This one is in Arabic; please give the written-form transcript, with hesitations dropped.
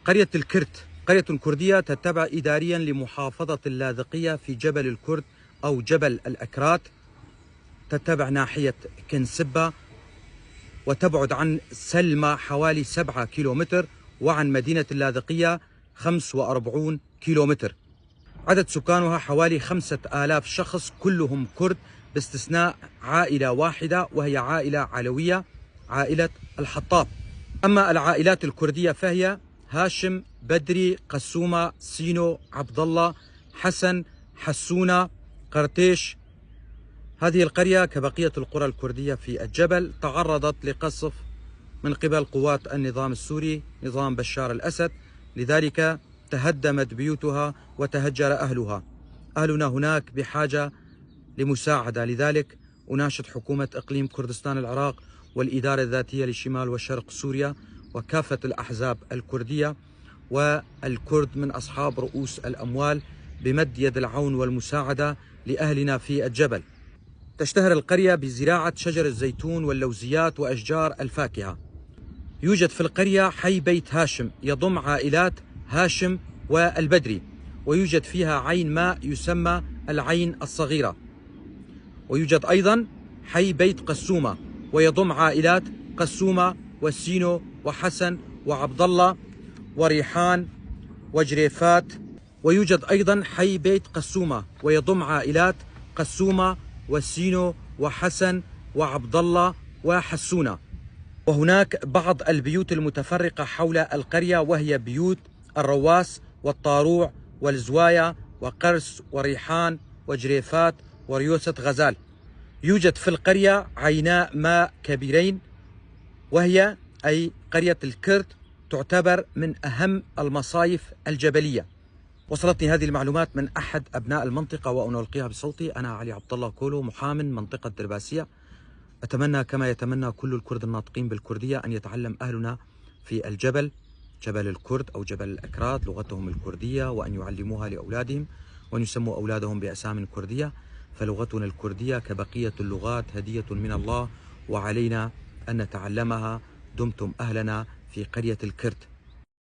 قرية الكرت قرية كردية تتبع إداريا لمحافظة اللاذقية في جبل الكرد أو جبل الأكرات، تتبع ناحية كنسبة، وتبعد عن سلمى حوالي 7 كيلومتر، وعن مدينة اللاذقية 45 كيلومتر. عدد سكانها حوالي 5000 شخص، كلهم كرد باستثناء عائلة واحدة وهي عائلة علوية، عائلة الحطاب. أما العائلات الكردية فهي هاشم، بدري، قسومة، سينو، عبد الله، حسن، حسونة، قرتيش. هذه القرية كبقية القرى الكردية في الجبل تعرضت لقصف من قبل قوات النظام السوري، نظام بشار الأسد، لذلك تهدمت بيوتها وتهجر أهلها. أهلنا هناك بحاجة لمساعدة، لذلك أناشد حكومة إقليم كردستان العراق والإدارة الذاتية لشمال وشرق سوريا وكافة الأحزاب الكردية والكرد من أصحاب رؤوس الأموال بمد يد العون والمساعدة لأهلنا في الجبل. تشتهر القرية بزراعة شجر الزيتون واللوزيات وأشجار الفاكهة. يوجد في القرية حي بيت هاشم يضم عائلات هاشم والبدري، ويوجد فيها عين ماء يسمى العين الصغيرة. ويوجد أيضا حي بيت قسومة ويضم عائلات قسومة والسينو وحسن وعبد الله وريحان وجريفات. ويوجد أيضا حي بيت قسومة ويضم عائلات قسومة والسينو وحسن وعبد الله وحسونة. وهناك بعض البيوت المتفرقة حول القرية، وهي بيوت الرواس والطاروع والزوايا وقرس وريحان وجريفات وريوسة غزال. يوجد في القرية عيناء ماء كبيرين، وهي أي قرية الكرت تعتبر من أهم المصايف الجبلية. وصلتني هذه المعلومات من أحد أبناء المنطقة وأنا ألقيها بصوتي. أنا علي عبد الله كولو، محام منطقة درباسية. أتمنى كما يتمنى كل الكرد الناطقين بالكردية أن يتعلم أهلنا في الجبل، جبل الكرد أو جبل الأكراد، لغتهم الكردية، وأن يعلموها لأولادهم وأن يسموا أولادهم بأسامي كردية، فلغتنا الكردية كبقية اللغات هدية من الله، وعلينا أن نتعلمها. دمتم أهلنا في قرية الكرد.